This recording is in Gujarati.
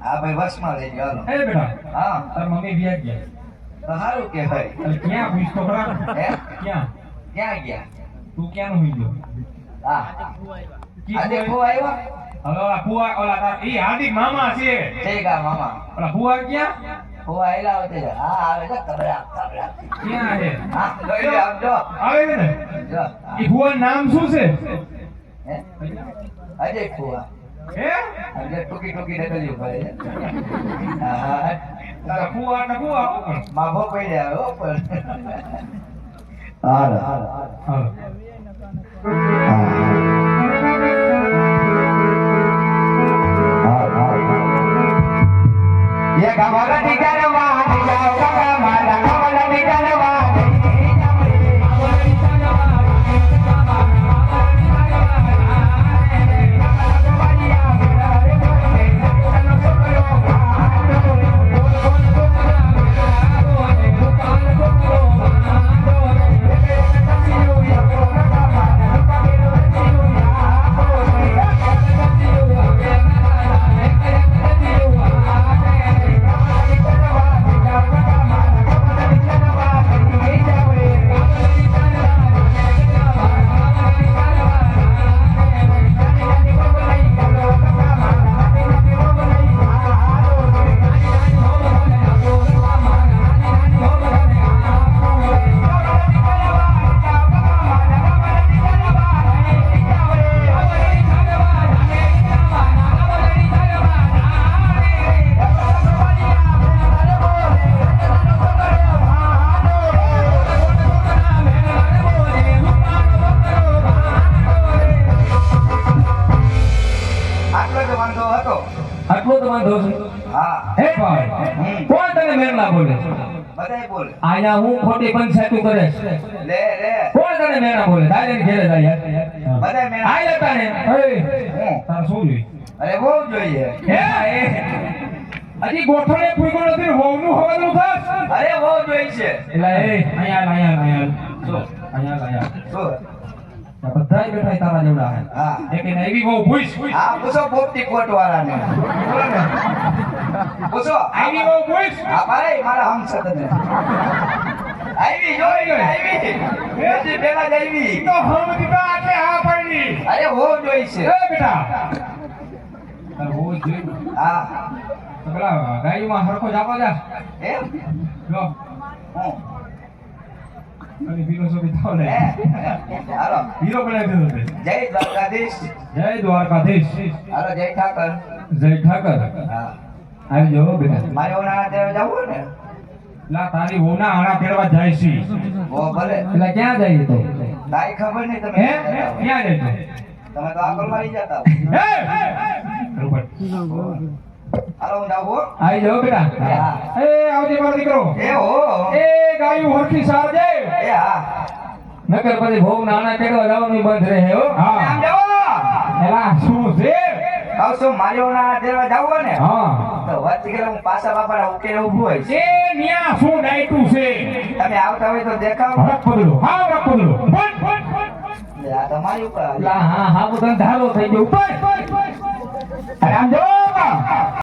હા ભાઈ વસમાં લઈ ગયો. એ બેટા હા તાર મમ્મી વ્યાજ ગયા તો સારું કે ભાઈ. અરે ક્યાં પૂછતો ખરા હે ક્યાં ક્યાં ગયા? તું ક્યાંનો હોઈ ગયો હા આજે ફો આવ્યો. હવે ઓલા ફુવા ઓલા તાર ઈ હાર્દિક મામા છે ઠીક આ મામા ઓલા ફુવા ક્યાં ફો આયલા હોતે છે. હા આવે છે કબરા કબરા. ક્યાં છે હા લઈ લે આમ જો આવે છે ને જો ઈ ફુવાનું નામ શું છે હે અજય ફુવા હે આજે ટુકી ટુકી નકલી પડે છે. હા તારા ફુવા ને ફુવા હો પણ માફો પડી આવે હો પણ. હાલ હાલ હાલો ये गमला निकलवा जाओ गमला गमला निकलवा આટલો તો વાંધો છે હા હે ભાઈ કોણ તને મેરલા બોલે બધાય બોલ. આયા હું ખોટી પંચાયતું કરે છે લે લે કોણ તને મેરલા બોલે દાદા ને ઘેરે જાય બધાય મેળા. આય લતા ને હું તાર શું જોઈ અરે બહુ જોઈએ. હે હજી ગોઠણે ફૂગો નથી હોવનું હવાનું થાસ અરે બહુ જોઈ છે. એલા એ અહીંયા શું અહીંયા શું બધાય બેઠા તારા જેવડા હે હા એક ને એવી બહુ પૂછ હા પૂછો પોપટી કોટ વાળાને પૂછો આવી બહુ પૂછ હા ભાઈ મારા હમ સતત આવી જોઈ આવી બેટી પેલા જ આવી તો હમ દીધા એટલે હા પડી અરે બહુ જોઈ છે. એ બેટા તાર બહુ જોઈ હા તો પેલા ગાડીમાં હરખો જાપો જા એમ જો હું અને ફિલોસોફી થાવ ને હાલો હીરો બનાવી દીધો તે જય દ્વારકાધીશ. જય દ્વારકાધીશ હાલો જય ઠાકર. જય ઠાકર હા આવી જાઓ બેટા મારે ઉનાળા તે જવું ને લા તારી વહુના આણા ફેરવા જાય છે ઓ ભલે એટલે ક્યાં જાય તો કાંઈ ખબર નહીં તમે હે ક્યાં જાય તો તમે તો આગળ મારી જતા હો. હાલો હું જાઉં હો. આવી જાઓ બેટા એ આવજે મારો દીકરો એ હો એ ગાયું હરખી સારજે એ હા નકર પછી ભોગ નાના કેડવા જવાનું બંધ રહે હો આમ હા જાઓ એલા શું છે કહું છું મારી ઉનાળા તેરવા જવું હોય ને હા તો વચ્ચે ગયેલા હું પાછા બાપાના ઉકેલે ઊભું હોય છે. એ ન્યા શું ડાયટું છે તમે આવતા હોય તો દેખાવ. હરખ પગલો હા હરખ પગલો ફટ આ તમારી ઉપર લા હા હા બધો ધારો થઈ ગયો ઉપર અરે આમ જો